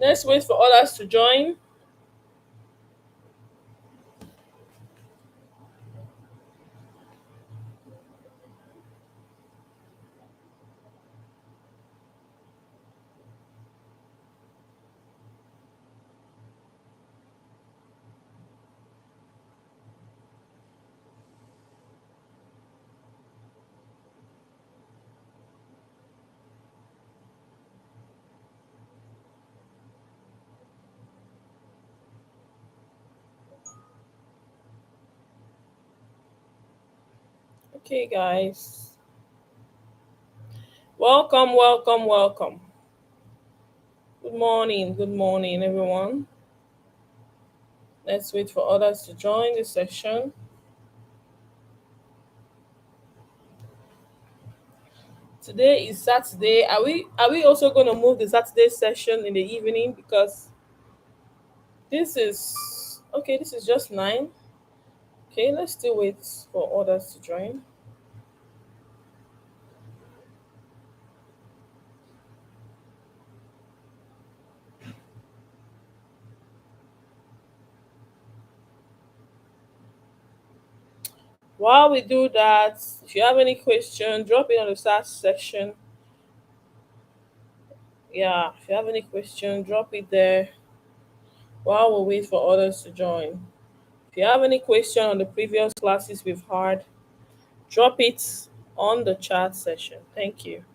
Let's wait for others to join. Okay, guys. Welcome, welcome, welcome. Good morning, everyone. Let's wait for others to join the session. Today is Saturday. Are we also going to move the Saturday session in the evening because this is okay, this is just 9. Okay, let's still wait for others to join. While we do that, if you have any question, drop it on the chat section. Yeah, if you have any question, drop it there while we wait for others to join. If you have any question on the previous classes we've had, drop it on the chat session. Thank you.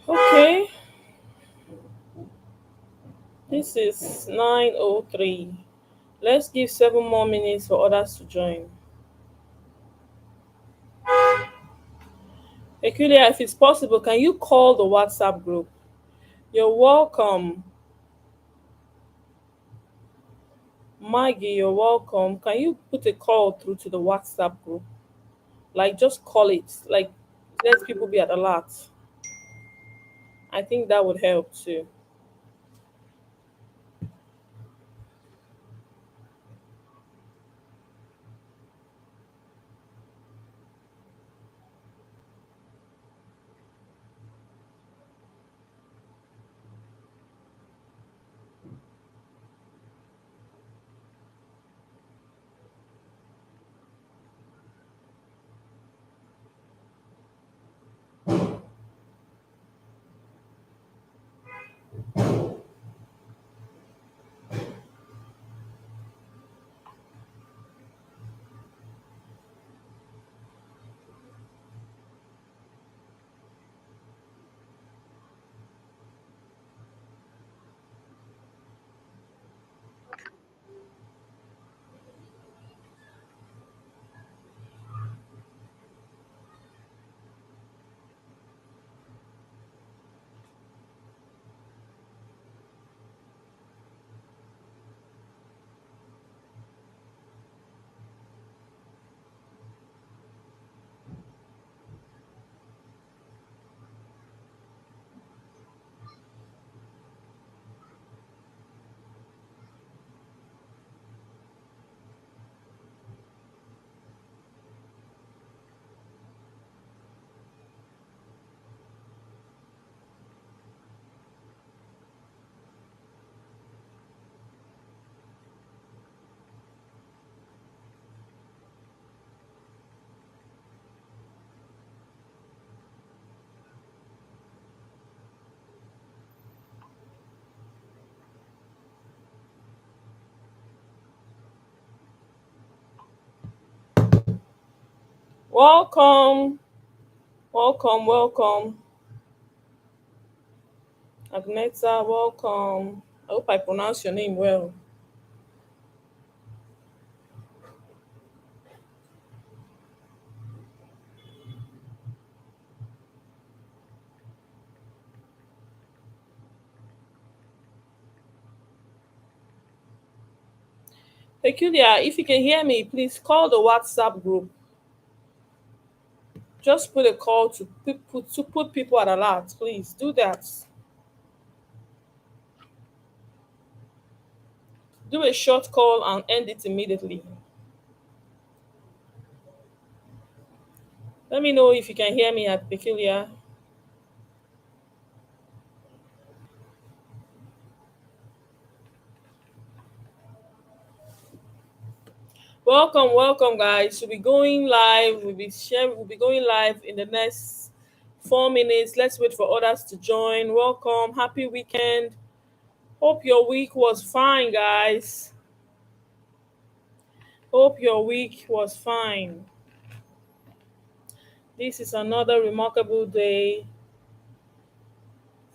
Okay, this is 9:03. Let's give 7 more minutes for others to join. Equalia, if it's possible, can you call the WhatsApp group? You're welcome. Maggie, you're welcome. Can you put a call through to the WhatsApp group? Like, just call it. Like, let people be at alert. I think that would help too. Welcome, welcome. Agneta, welcome. I hope I pronounce your name well. Peculiar, if you can hear me, please call the WhatsApp group. Just put a call to put people at alert. Please do that. Do a short call and end it immediately. Let me know if you can hear me at Peculiar. Welcome, guys. We'll be going live. We'll be going live in the next 4 minutes. Let's wait for others to join. Welcome. Happy weekend. Hope your week was fine, guys. Hope your week was fine. This is another remarkable day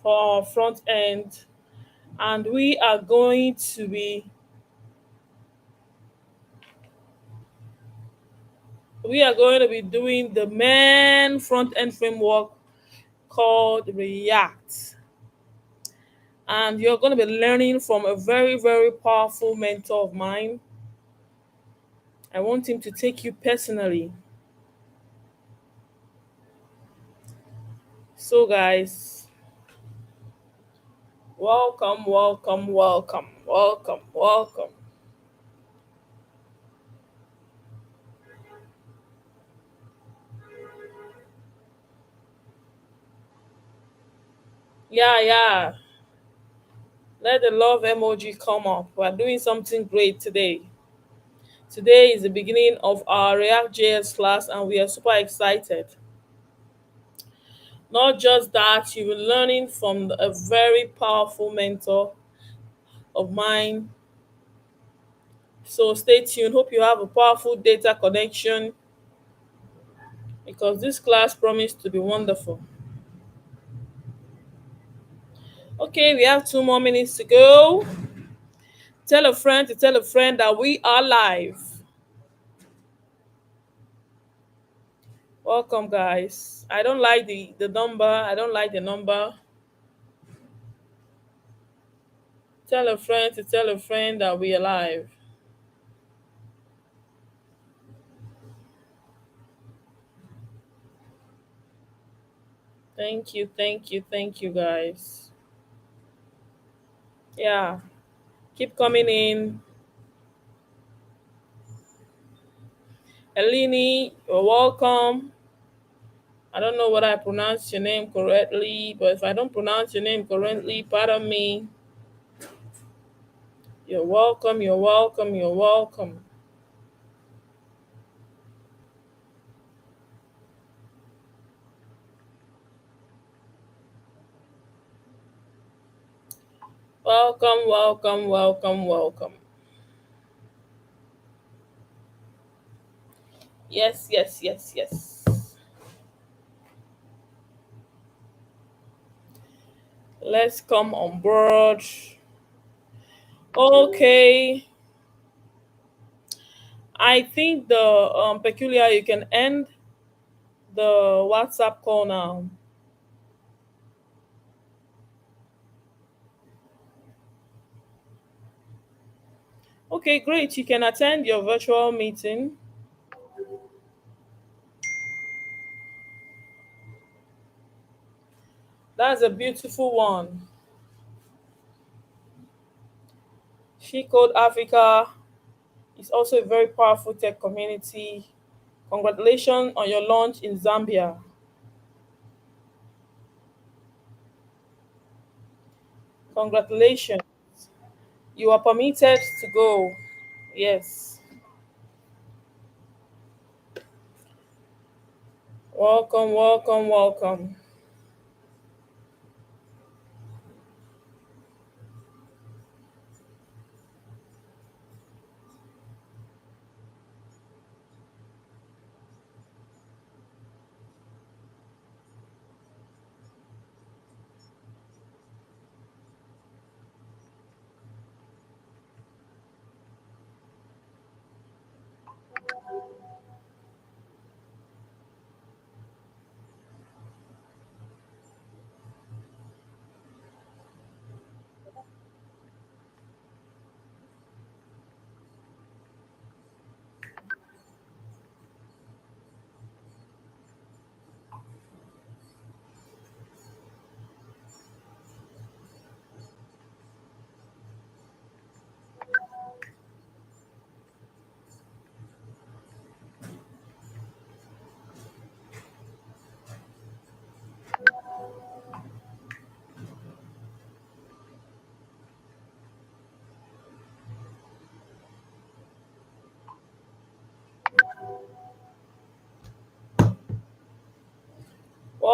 for our front end, and we are going to be doing the main front end framework called React. And you're going to be learning from a very, very powerful mentor of mine. I want him to take you personally. So, guys, welcome. Yeah. Let the love emoji come up. We're doing something great today. Today is the beginning of our React.js class, and we are super excited. Not just that, you will be learning from a very powerful mentor of mine. So stay tuned. Hope you have a powerful data connection because this class promised to be wonderful. Okay, we have 2 more minutes to go. Tell a friend to tell a friend that we are live. Welcome, guys. I don't like the number. I don't like the number. Tell a friend to tell a friend that we are live. Thank you, guys. Yeah, keep coming in. Eleni, you're welcome. I don't know whether I pronounced your name correctly, but if I don't pronounce your name correctly, pardon me. You're welcome. Welcome. Yes. Let's come on board. Okay. I think the peculiar, you can end the WhatsApp call now. Okay, great. You can attend your virtual meeting. That's a beautiful one. She Code Africa is also a very powerful tech community. Congratulations on your launch in Zambia. Congratulations. You are permitted to go. Yes. Welcome.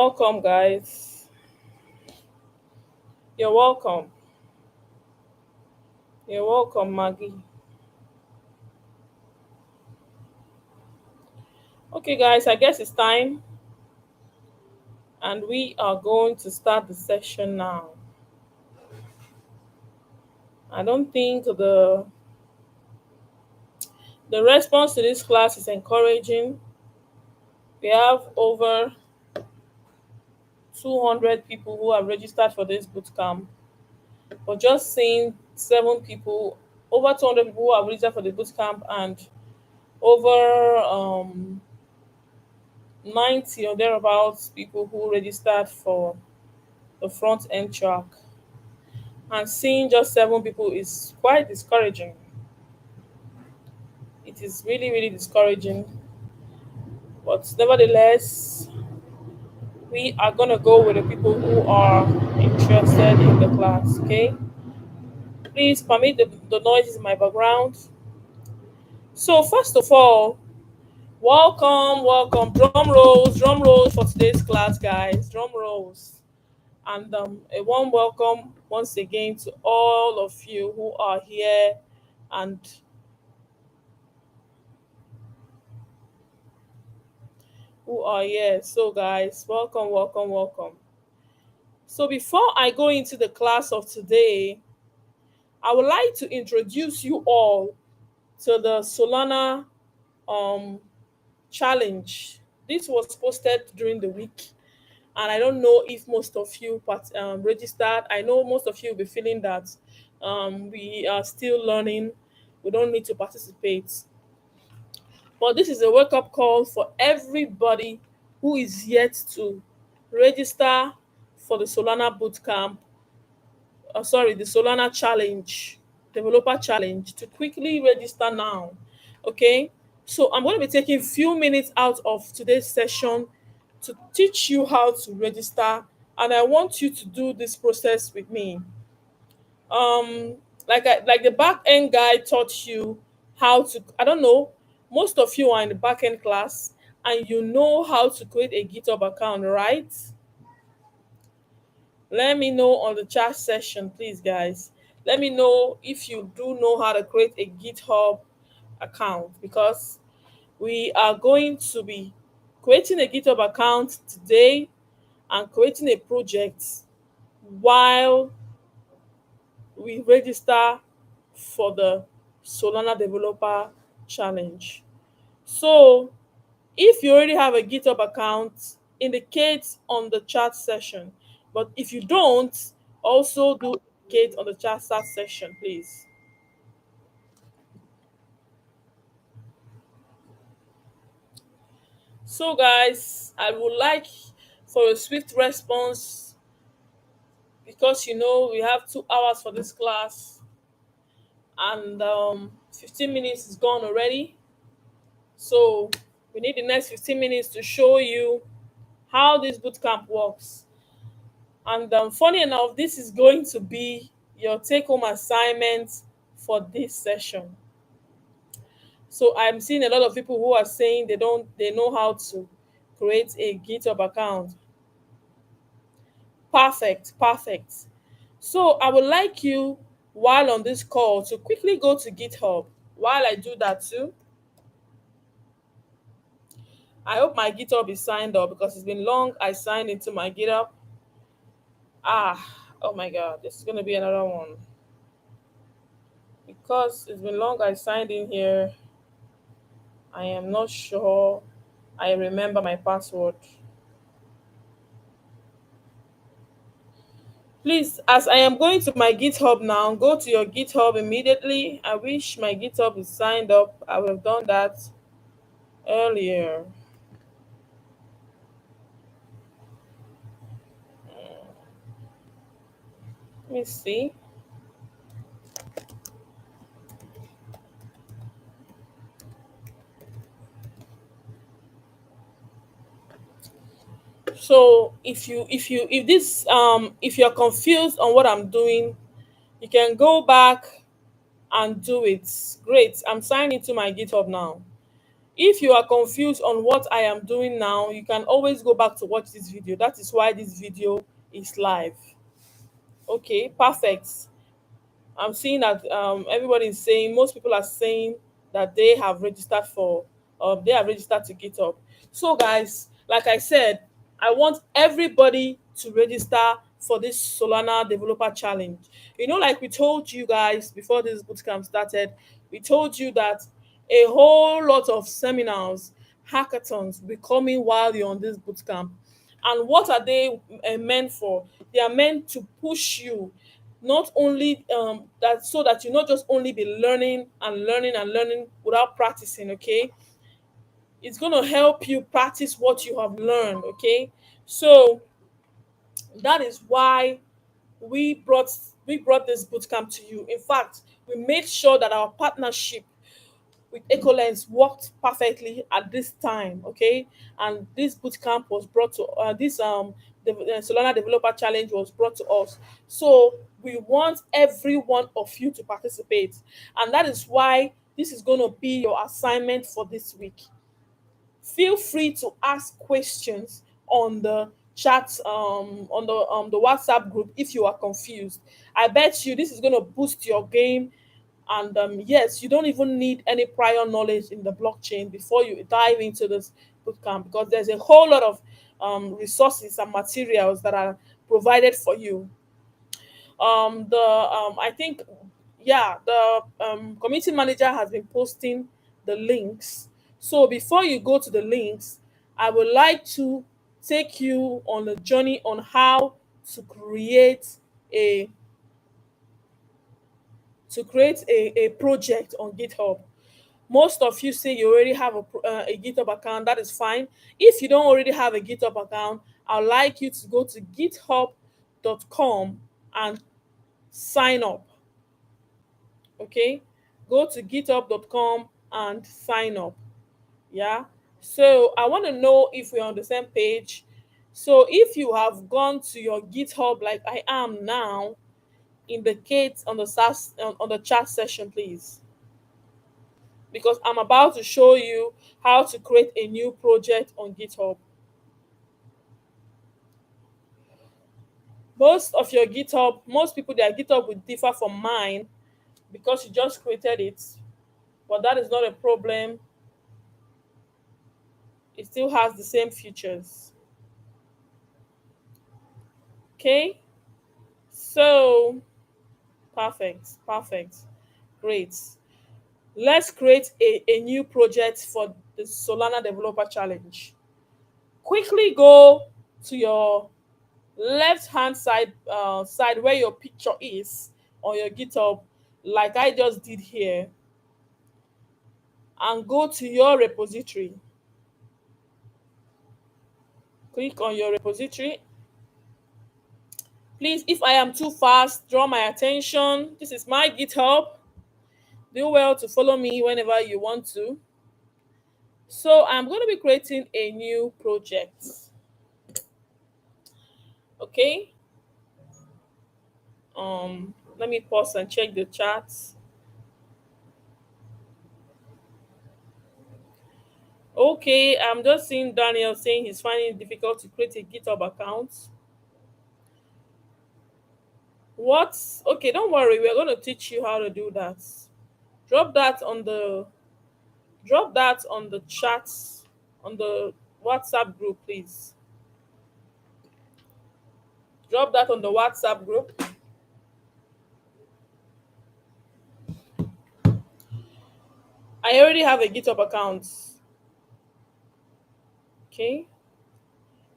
Welcome, guys. You're welcome. You're welcome, Maggie. Okay, guys, I guess it's time, and we are going to start the session now. I don't think the response to this class is encouraging. We have over 200 people who have registered for this bootcamp, but just seeing seven people, over 200 people who have registered for the bootcamp, and over 90 or thereabouts people who registered for the front end track. And seeing just seven people is quite discouraging. It is really, really discouraging. But nevertheless, we are going to go with the people who are interested in the class, okay? Please permit the noises in my background. So, first of all, welcome. Drum rolls for today's class, guys. Drum rolls. And a warm welcome once again to all of you who are here and who are here. So, guys, welcome. So, before I go into the class of today, I would like to introduce you all to the Solana um, challenge. This was posted during the week, and I don't know if most of you registered. I know most of you will be feeling that we are still learning. We don't need to participate. But this is a wake up call for everybody who is yet to register for the Solana Bootcamp, the Solana Challenge, Developer Challenge, to quickly register now. Okay, so I'm going to be taking few minutes out of today's session to teach you how to register, and I want you to do this process with me. um like the back end guy taught you how to, I don't know, most of you are in the back end class and you know how to create a GitHub account, right? Let me know on the chat session, please, guys. Let me know if you do know how to create a GitHub account, because we are going to be creating a GitHub account today and creating a project while we register for the Solana Developer Challenge. So, if you already have a GitHub account, indicate on the chat session. But if you don't, also do indicate on the chat session, please. So, guys, I would like for a swift response, because we have 2 hours for this class, and 15 minutes is gone already. So we need the next 15 minutes to show you how this bootcamp works. And funny enough, this is going to be your take-home assignment for this session. So I'm seeing a lot of people who are saying they know how to create a GitHub account. Perfect. So I would like you, while on this call, to quickly go to GitHub. While I do that too, I hope my GitHub is signed up, because it's been long I signed into my GitHub. Oh my god, this is gonna be another one. Because it's been long I signed in here, I am not sure I remember my password. Please, as I am going to my GitHub now, go to your GitHub immediately. I wish my GitHub is signed up. I would have done that earlier. Let me see. So if you're confused on what I'm doing, you can go back and do it. Great. I'm signed into my GitHub now. If you are confused on what I am doing now, you can always go back to watch this video. That is why this video is live. Okay, perfect. I'm seeing that everybody is saying, most people are saying that they have registered for, they have registered to GitHub. So, guys, like I said, I want everybody to register for this Solana Developer Challenge. Like we told you guys before this bootcamp started, we told you that a whole lot of seminars, hackathons will be coming while you're on this bootcamp. And what are they meant for? They are meant to push you, not only that, so that you not just only be learning and learning and learning without practicing. Okay, it's going to help you practice what you have learned. Okay, so that is why we brought we brought this bootcamp to you. In fact, we made sure that our partnership with Ecolens worked perfectly at this time. Okay, and this bootcamp was brought to the Solana Developer Challenge was brought to us. So we want every one of you to participate, and that is why this is going to be your assignment for this week. Feel free to ask questions on the chat, on the WhatsApp group if you are confused. I bet you this is going to boost your game. And yes, you don't even need any prior knowledge in the blockchain before you dive into this bootcamp, because there's a whole lot of resources and materials that are provided for you. The I think, yeah, the community manager has been posting the links. So before you go to the links, I would like to take you on a journey on how to create a a project on GitHub. Most of you say you already have a GitHub account. That is fine. If you don't already have a GitHub account, I'd like you to go to github.com and sign up. Okay, go to github.com and sign up. Yeah, so I want to know if we're on the same page. So if you have gone to your GitHub like I am now, indicate on the on the chat session, please, because I'm about to show you how to create a new project on GitHub. Most people, their GitHub will differ from mine because you just created it, but that is not a problem. It still has the same features. Okay, so perfect, perfect, great. Let's create a new project for the Solana Developer Challenge. Quickly go to your left hand side where your picture is on your GitHub, like I just did here, and go to your repository. Click on your repository. Please, if I am too fast, draw my attention. This is my GitHub. Do well to follow me whenever you want to. So I'm going to be creating a new project. Okay. Let me pause and check the chat. Okay, I'm just seeing Daniel saying he's finding it difficult to create a GitHub account. What? Okay, don't worry. We're going to teach you how to do that. Drop that on the drop that on the chat, on the WhatsApp group, please. Drop that on the WhatsApp group. I already have a GitHub account. Okay.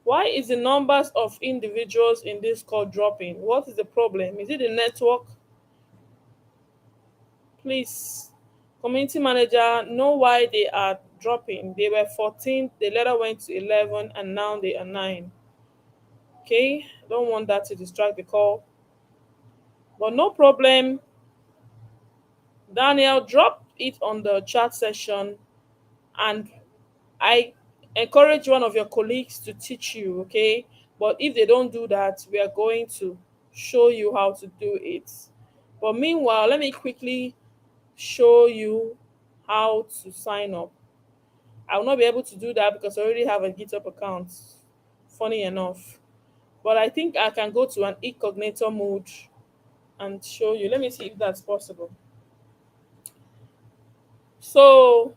Why is the numbers of individuals in this call dropping? What is the problem? Is it the network? Please, community manager, know why they are dropping. They were 14, they later went to 11, and now they are 9. Okay, don't want that to distract the call. But no problem. Daniel, drop it on the chat session, and I encourage one of your colleagues to teach you. Okay, but if they don't do that, we are going to show you how to do it. But meanwhile, let me quickly show you how to sign up. I will not be able to do that because I already have a GitHub account. Funny enough. But I think I can go to an incognito mode and show you. Let me see if that's possible. So,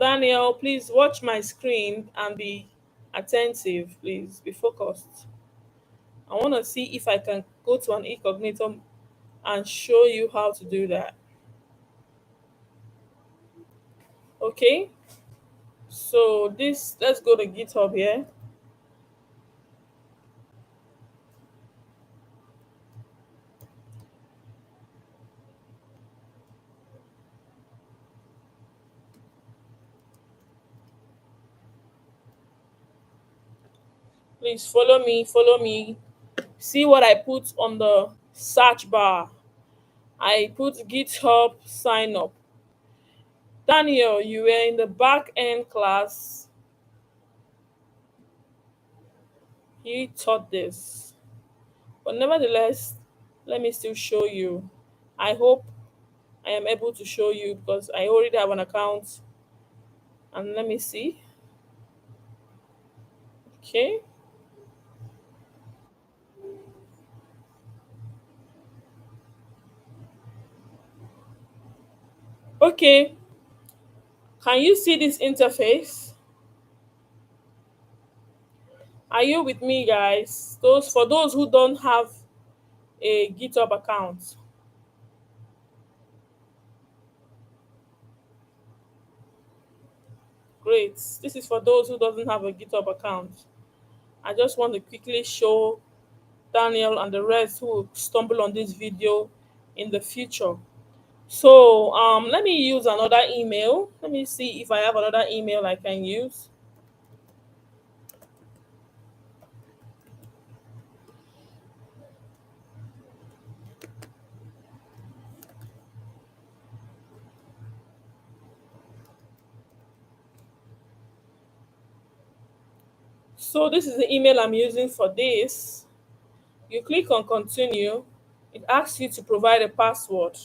Daniel, please watch my screen and be attentive, please. Be focused. I want to see if I can go to an incognito and show you how to do that. Okay? So, this, let's go to GitHub here. Please follow me, follow me. See what I put on the search bar. I put GitHub sign up. Daniel, you were in the back end class. He taught this. But nevertheless, let me still show you. I hope I am able to show you because I already have an account. And let me see. Okay. Okay. Can you see this interface? Are you with me, guys? Those for those who don't have a GitHub account. Great. This is for those who doesn't have a GitHub account. I just want to quickly show Daniel and the rest who will stumble on this video in the future. So let me use another email. Let me see if I have another email I can use. So this is the email I'm using for this. You click on continue. It asks you to provide a password.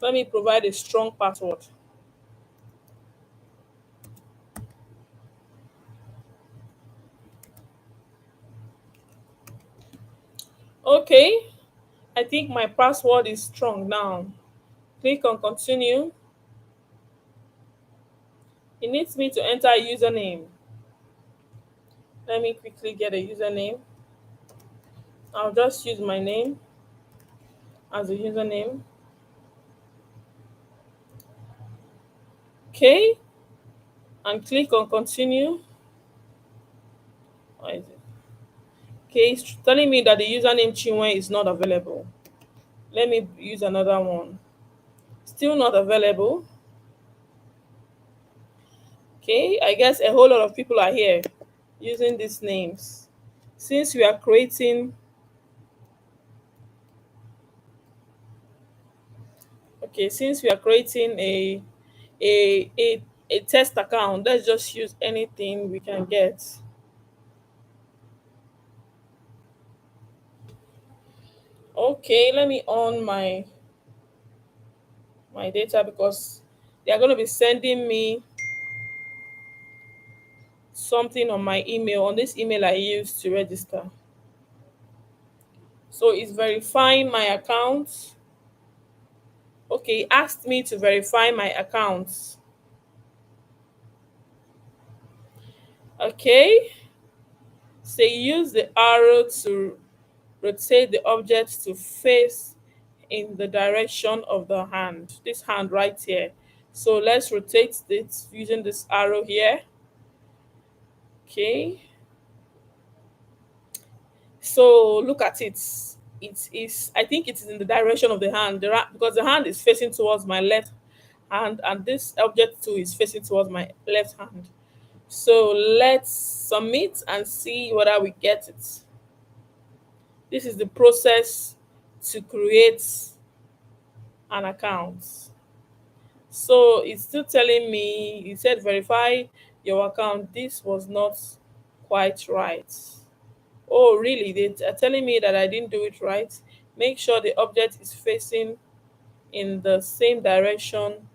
Let me provide a strong password. Okay, I think my password is strong now. Click on continue. It needs me to enter a username. Let me quickly get a username. I'll just use my name as a username. Okay, and click on continue. Why is it? Okay, it's telling me that the username Chinwe is not available. Let me use another one. Still not available. Okay, I guess a whole lot of people are here using these names. Since we are creating, okay, since we are creating a test account, let's just use anything we can get. Okay, let me on my data because they are going to be sending me something on my email, on this email I used to register. So it's verifying my account. Okay, asked me to verify my account. Okay, say use the arrow to rotate the object to face in the direction of the hand. This hand right here. So let's rotate it using this arrow here. Okay. So look at it. It is. I think it is in the direction of the hand. Because the hand is facing towards my left hand, and this object too is facing towards my left hand. So let's submit and see whether we get it. This is the process to create an account. So it's still telling me, it said verify your account. This was not quite right. Oh, really? They are telling me that I didn't do it right. Make sure the object is facing in the same direction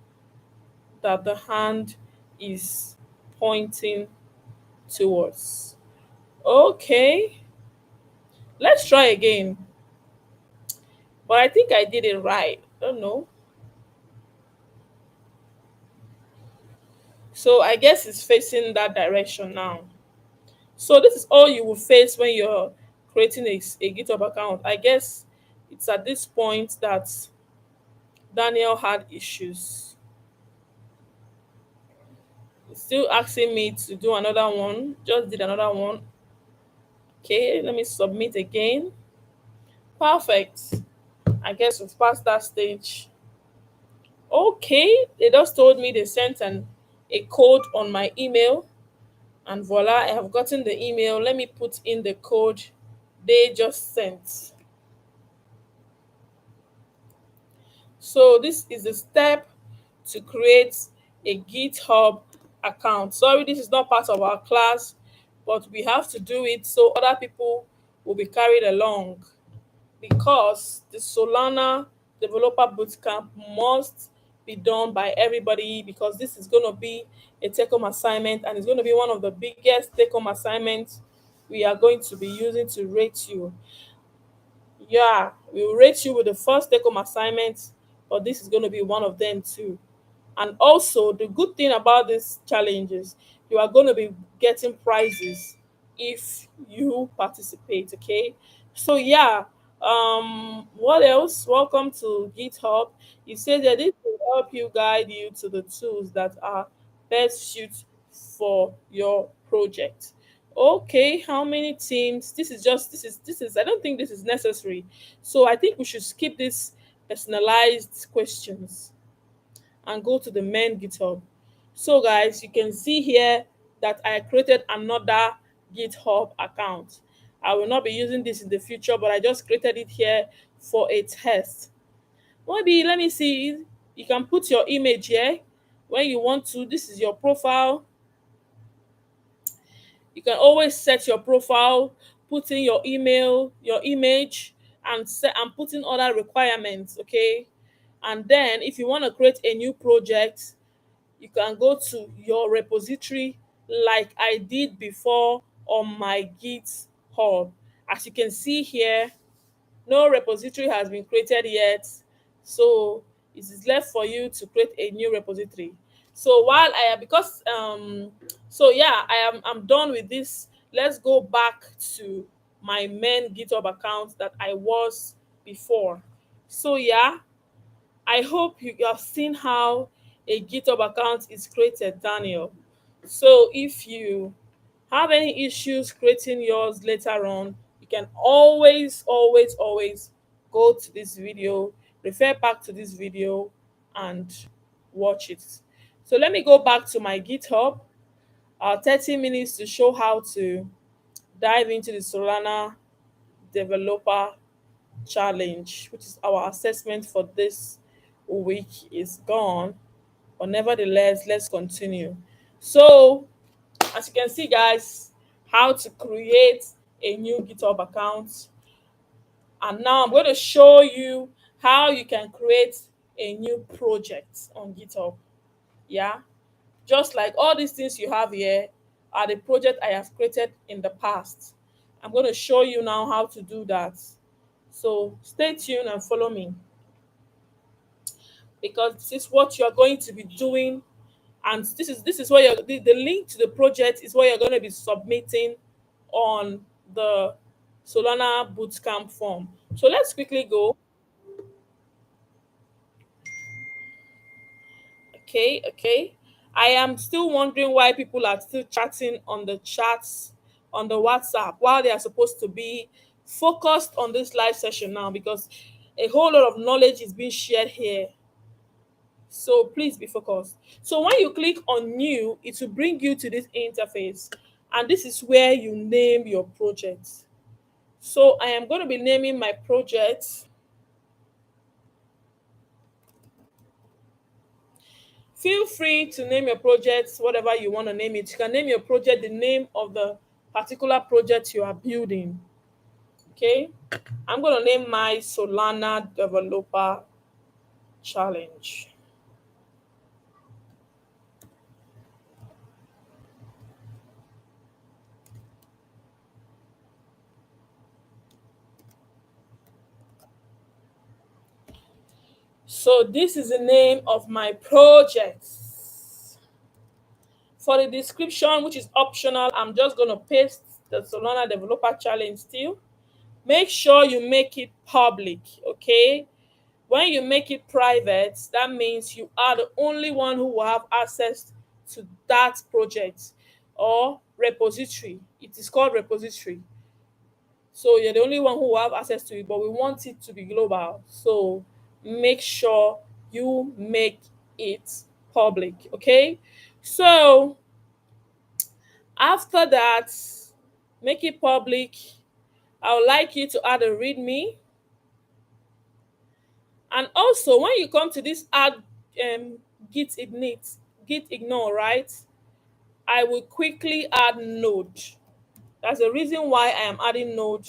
that the hand is pointing towards. Okay, let's try again. But I think I did it right. I don't know. So I guess it's facing that direction now. So this is all you will face when you're creating a GitHub account. I guess it's at this point that Daniel had issues. It's still asking me to do another one. Just did another one. Okay, let me submit again. Perfect. I guess we've passed that stage. Okay, they just told me they sent a code on my email, and voila, I have gotten the email. Let me put in the code they just sent. So this is the step to create a GitHub account. Sorry, this is not part of our class, but we have to do it so other people will be carried along, because the Solana Developer Bootcamp must be done by everybody, because this is going to be a take-home assignment, and it's going to be one of the biggest take-home assignments we are going to be using to rate you. Yeah, we will rate you with the first take-home assignment, but this is going to be one of them too. And also, the good thing about this challenge is you are going to be getting prizes if you participate. Okay. So yeah. What else? Welcome to GitHub. You said that this will help you guide you to the tools that are best suited for your project. Okay, how many teams? This is I don't think this is necessary. So I think we should skip this personalized questions and go to the main GitHub. So guys, you can see here that I created another GitHub account. I will not be using this in the future, but I just created it here for a test. Maybe let me see. You can put your image here when you want to. This is your profile. You can always set your profile, put in your email, your image, and put in other requirements. Okay. And then if you want to create a new project, you can go to your repository like I did before on my GitHub. As you can see here, no repository has been created yet, so it is left for you to create a new repository. So while I am because so yeah, I'm done with this. Let's go back to my main GitHub account that I was before. So yeah, I hope you have seen how a GitHub account is created, Daniel. So if you have any issues creating yours later on, you can always go to this video, refer back to this video, and watch it. So let me go back to my GitHub. 30 minutes to show how to dive into the Solana developer challenge, which is our assessment for this week, is gone. But nevertheless, let's continue. So, as you can see, guys, how to create a new GitHub account. And now I'm going to show you how you can create a new project on GitHub. Yeah. Just like all these things you have here are the project I have created in the past. I'm going to show you now how to do that. So stay tuned and follow me, because this is what you are going to be doing, and this is where the link to the project is where you're going to be submitting on the Solana Bootcamp form. So let's quickly go. Okay. I am still wondering why people are still chatting on the chats on the WhatsApp while they are supposed to be focused on this live session now, because a whole lot of knowledge is being shared here. So please be focused. So when you click on new, it will bring you to this interface. And this is where you name your project. So I am going to be naming my project. Feel free to name your project whatever you want to name it. You can name your project the name of the particular project you are building. Okay, I'm going to name my Solana Developer Challenge. So this is the name of my project. For the description, which is optional, I'm just going to paste the Solana Developer Challenge still. Make sure you make it public, okay? When you make it private, that means you are the only one who will have access to that project or repository. It is called repository. So you're the only one who will have access to it, but we want it to be global. So make sure you make it public, okay? So after that, make it public. I would like you to add a readme. And also, when you come to this add git ignite, git ignore, right? I will quickly add node. That's the reason why I am adding node.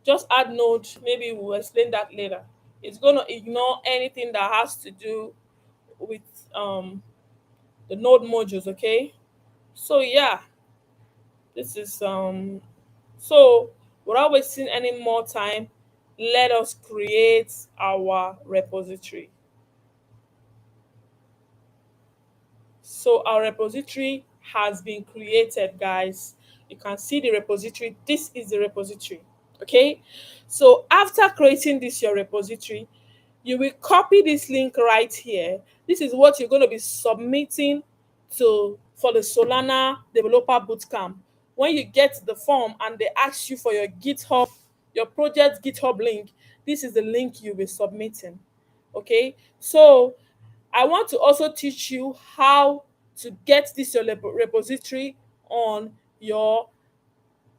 Just add node. Maybe we'll explain that later. It's going to ignore anything that has to do with um, the node modules. Okay. So yeah, this is so without wasting any more time, let us create our repository. So our repository has been created, guys. You can see the repository. This is the repository. Okay. So after creating this your repository, you will copy this link right here. This is what you're going to be submitting to for the Solana Developer Bootcamp. When you get the form and they ask you for your GitHub, your project GitHub link, this is the link you'll be submitting. Okay, so I want to also teach you how to get this your repository on your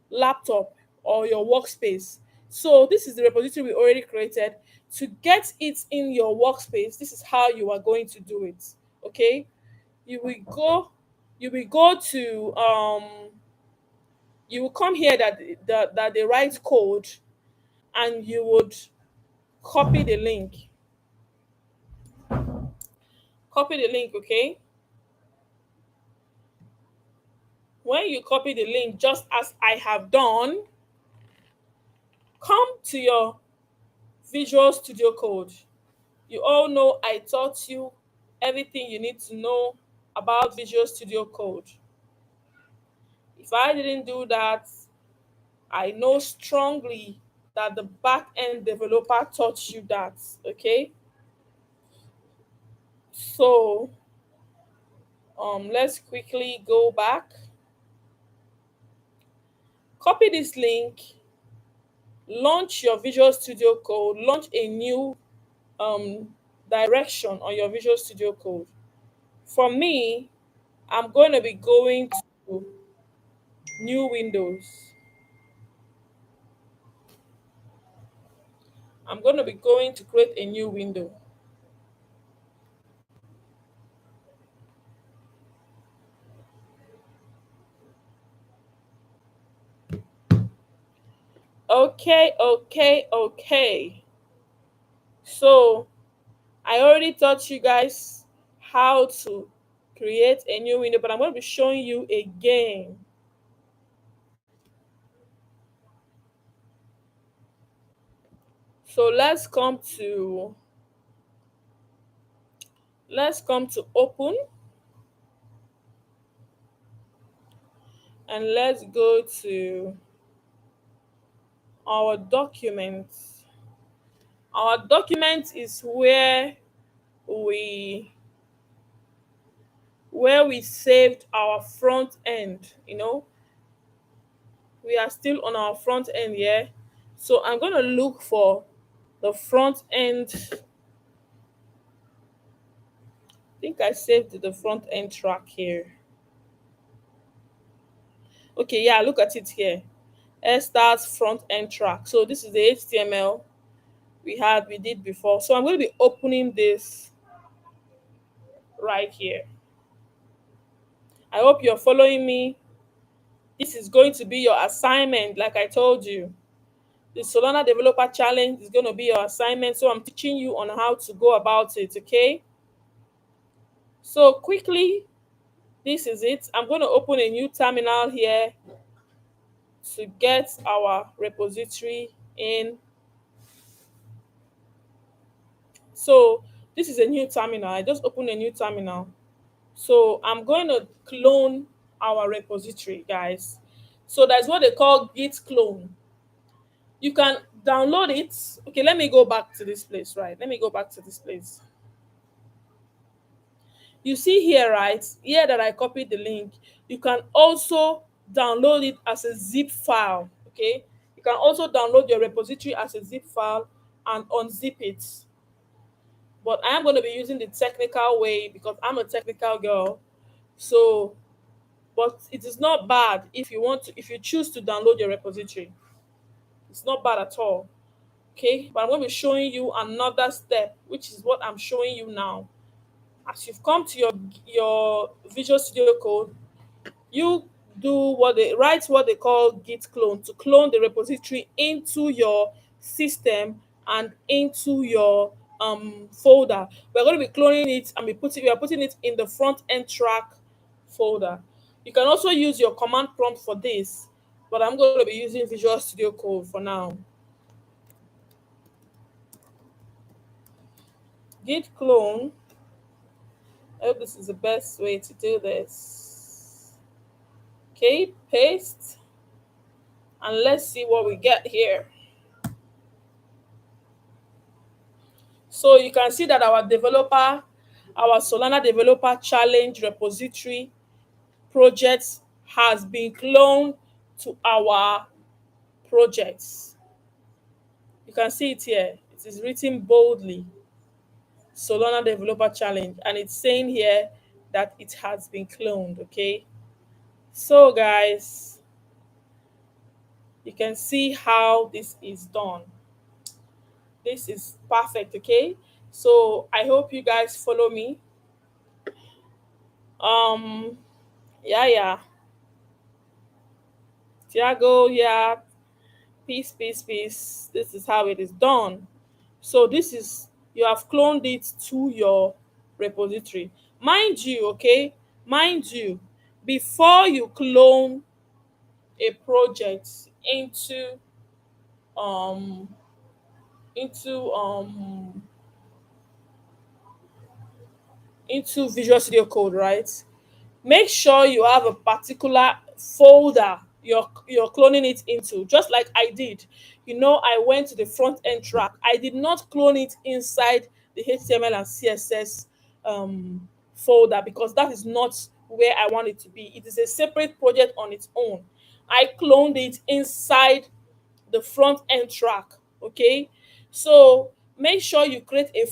laptop or your workspace. So this is the repository we already created. To get it in your workspace, this is how you are going to do it. Okay, you will go, you will go to you will come here that they write code, and you would copy the link. Copy the link, okay? When you copy the link, just as I have done, come to your Visual Studio Code. You all know I taught you everything you need to know about Visual Studio Code. If I didn't do that, I know strongly that the back end developer taught you that. Okay, so let's quickly go back. Copy this link, launch your Visual Studio Code, launch a new um, direction on your Visual Studio Code. For me, I'm going to be going to new windows. I'm going to be going to create a new window. Okay, okay, okay. So I already taught you guys how to create a new window, but I'm going to be showing you again. So let's come to open, and let's go to our document. Our document is we we saved our front end. We are still on our front end here. So I'm going to look for the front end. I think I saved the front end track here. Okay, yeah, look at it here. Starts front end track. So this is the HTML we did before. So I'm going to be opening this right here. I hope you're following me. This is going to be your assignment, like I told you. The Solana Developer Challenge is going to be your assignment. So I'm teaching you on how to go about it, okay? So quickly, this is it. I'm going to open a new terminal here to get our repository in. So this is a new terminal. I just opened a new terminal. So I'm going to clone our repository, guys. So that's what they call git clone. You can download it. Okay, let me go back to this place, right? Let me go back to this place. You see here, right? Here that I copied the link. You can also download it as a zip file, okay? You can also download your repository as a zip file and unzip it. But I am going to be using the technical way because I'm a technical girl. So, but it is not bad if you want to, if you choose to download your repository. It's not bad at all. Okay, but I'm going to be showing you another step, which is what I'm showing you now. As you've come to your Visual Studio Code, you do what they write what they call git clone to clone the repository into your system and into your folder. We're going to be cloning it and we are putting it in the front end track folder. You can also use your command prompt for this, but I'm going to be using Visual Studio Code for now. Git clone. I hope this is the best way to do this. Okay, paste, and let's see what we get here. So you can see that our Solana Developer Challenge repository project has been cloned to our projects. You can see it here. It is written boldly, Solana Developer Challenge, and it's saying here that it has been cloned, okay? So guys, you can see how this is done. This is perfect, okay? So I hope you guys follow me. Um, yeah. Tiago, yeah, peace. This is how it is done. So this is, you have cloned it to your repository. Mind you, okay, mind you, before you clone a project into um into um into Visual Studio Code, right? Make sure you have a particular folder you're cloning it into, just like I did. I went to the front end track. I did not clone it inside the HTML and CSS folder because that is not where I want it to be. It is a separate project on its own. I cloned it inside the front end track. Okay, so make sure you create a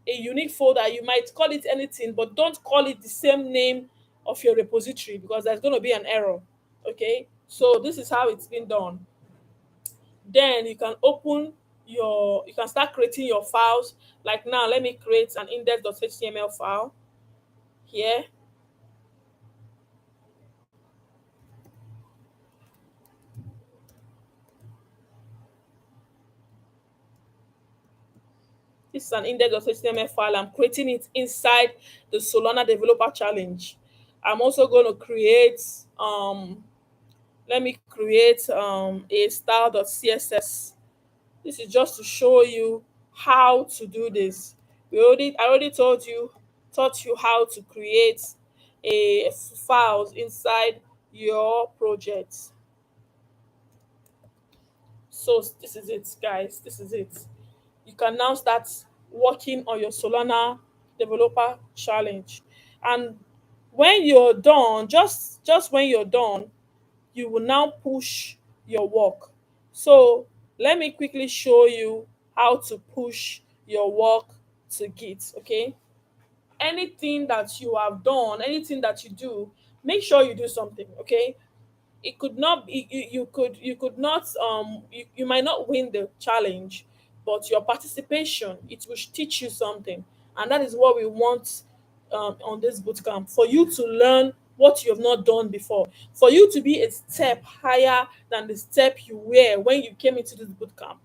unique folder. You might call it anything, but don't call it the same name of your repository because there's going to be an error. Okay, so this is how it's been done. Then you can start creating your files. Like now, let me create an index.html file here. This is an index.html file. I'm creating it inside the Solana Developer Challenge. I'm also going to create, let me create a style.css. This is just to show you how to do this. I already taught you how to create a files inside your project. So this is it, guys. This is it. You can now start working on your Solana Developer Challenge. And when you're done, just when you're done, you will now push your work. So let me quickly show you how to push your work to Git, okay? Anything that you have done, anything that you do, make sure you do something, okay? It could not be you could not you might not win the challenge, but your participation, it will teach you something, and that is what we want on this bootcamp, for you to learn what you have not done before, for you to be a step higher than the step you were when you came into this bootcamp.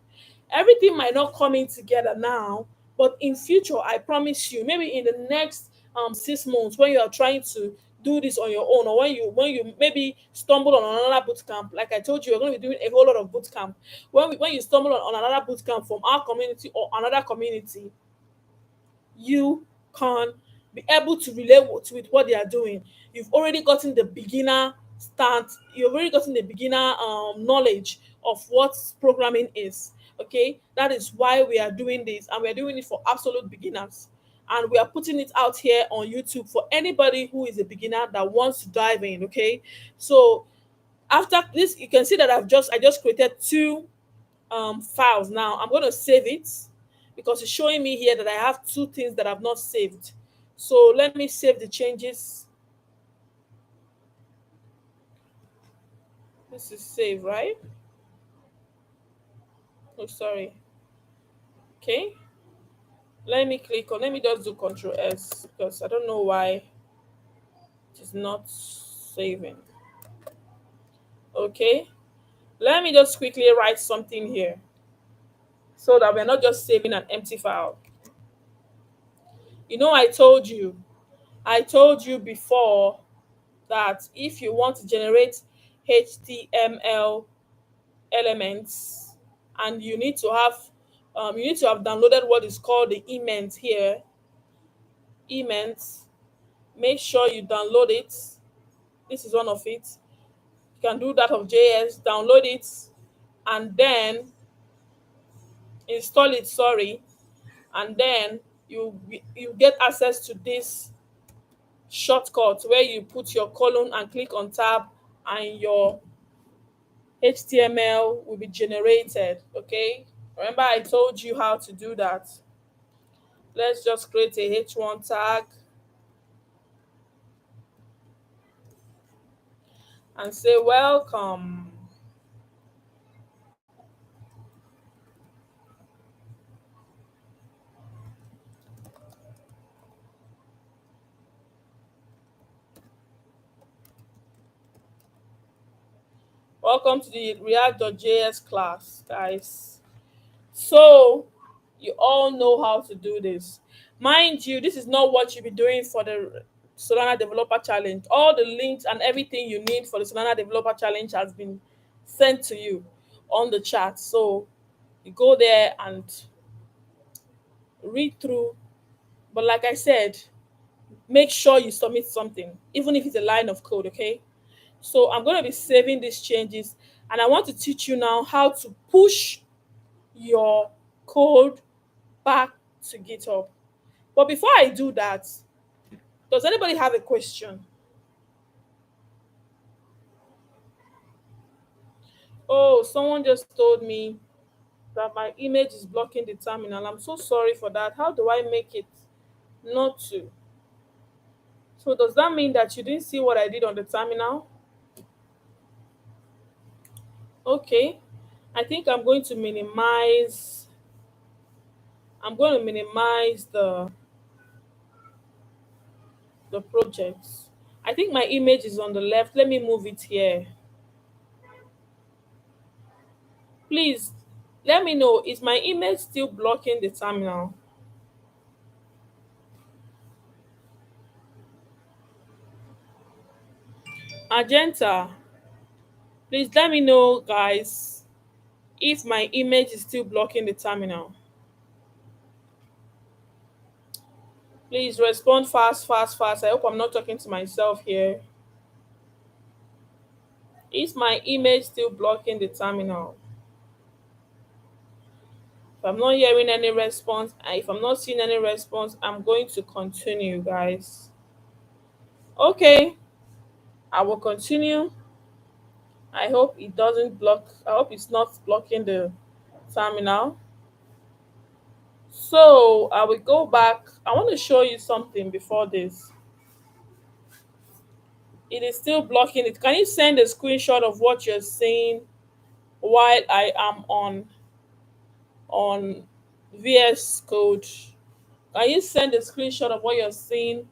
Everything might not come in together now, but in future, I promise you, maybe in the next 6 months, when you are trying to do this on your own, or when you maybe stumble on another bootcamp, like I told you, you're going to be doing a whole lot of bootcamp. When you stumble on another bootcamp from our community or another community, you can be able to relate with what they are doing. You've already gotten the beginner start, you've already gotten the beginner knowledge of what programming is. Okay, that is why we are doing this, and we are doing it for absolute beginners. And we are putting it out here on YouTube for anybody who is a beginner that wants to dive in. Okay, so after this, you can see that I just created two files. Now I'm going to save it because it's showing me here that I have two things that I've not saved. So let me save the changes. This is save, right? Oh, sorry. Okay, let me just do Control S because I don't know why it is not saving. Okay, let me just quickly write something here so that we're not just saving an empty file. You know, I told you before that if you want to generate HTML elements, and you need to have downloaded what is called the element here. Element, make sure you download it. This is one of it. You can do that of JS, download it, and then install it, sorry, and then you get access to this shortcut where you put your colon and click on tab, and your HTML will be generated. Okay, remember I told you how to do that. Let's just create a h1 tag and say welcome. Welcome to the React.js class, guys. So you all know how to do this. Mind you, this is not what you'll be doing for the Solana Developer Challenge. All the links and everything you need for the Solana Developer Challenge has been sent to you on the chat. So you go there and read through. But like I said, make sure you submit something, even if it's a line of code, okay? So I'm going to be saving these changes, and I want to teach you now how to push your code back to GitHub. But before I do that, does anybody have a question? Oh, someone just told me that my image is blocking the terminal. I'm so sorry for that. How do I make it not to? So does that mean that you didn't see what I did on the terminal? Okay. I think I'm going to minimize the projects. I think my image is on the left. Let me move it here. Please let me know, is my image still blocking the terminal? Agenta, please let me know, guys, if my image is still blocking the terminal. Please respond fast, fast, fast. I hope I'm not talking to myself here. Is my image still blocking the terminal? If I'm not hearing any response, and if I'm not seeing any response, I'm going to continue, guys. Okay, I will continue. I hope it doesn't block. I hope it's not blocking the terminal. So I will go back. I want to show you something before this. It is still blocking it. Can you send a screenshot of what you're seeing while I am on VS Code? Can you send a screenshot of what you're seeing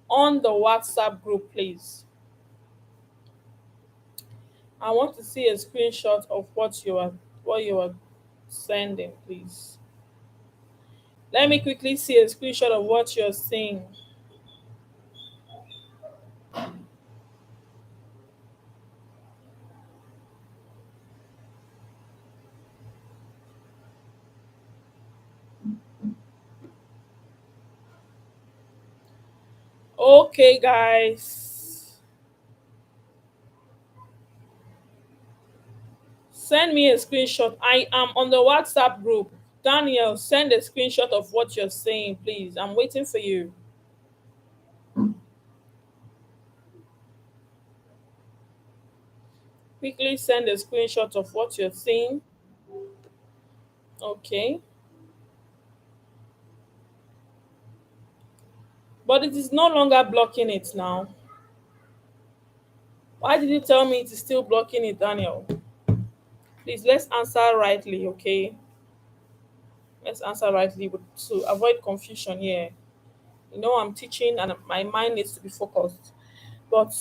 on the WhatsApp group, please? I want to see a screenshot of what you are sending, please. Let me quickly see a screenshot of what you're seeing. Okay, guys. Send me a screenshot. I am on the WhatsApp group. Daniel, send a screenshot of what you're saying, please. I'm waiting for you. Quickly send a screenshot of what you're saying. Okay. But it is no longer blocking it now. Why did you tell me it is still blocking it, Daniel? Please, let's answer rightly, okay? Let's answer rightly to avoid confusion here. I'm teaching and my mind needs to be focused. But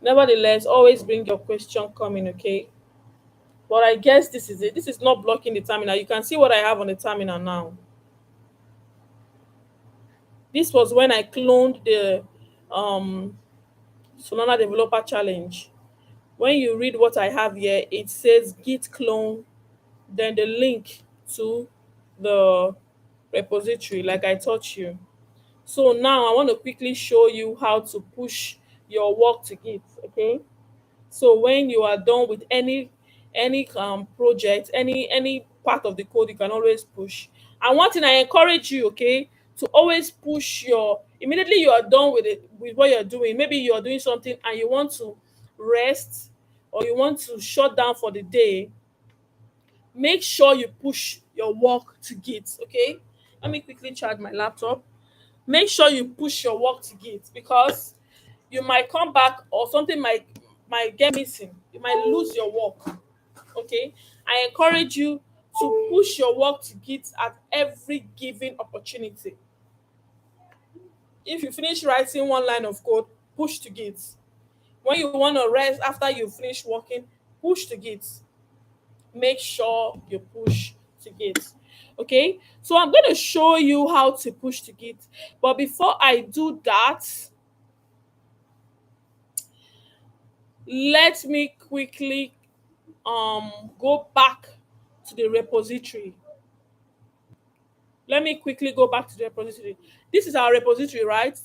nevertheless, always bring your question coming, okay? But I guess this is it. This is not blocking the terminal. You can see what I have on the terminal now. This was when I cloned the um, Solana Developer Challenge. When you read what I have here, it says git clone, then the link to the repository, like I taught you. So now I want to quickly show you how to push your work to Git. Okay. So when you are done with any project, any part of the code, you can always push. And one thing I encourage you, okay, to always push your immediately you are done with it with what you're doing. Maybe you are doing something and you want to rest or you want to shut down for the day. Make sure you push your work to Git. Okay. Let me quickly charge my laptop. Make sure you push your work to Git because you might come back or something might get missing. You might lose your work. Okay. I encourage you to push your work to Git at every given opportunity. If you finish writing one line of code, push to Git. When you want to rest after you finish working, push to Git. Make sure you push to Git. Okay, so I'm going to show you how to push to Git. But before I do that, let me quickly go back to the repository. Let me quickly go back to the repository. This is our repository, right?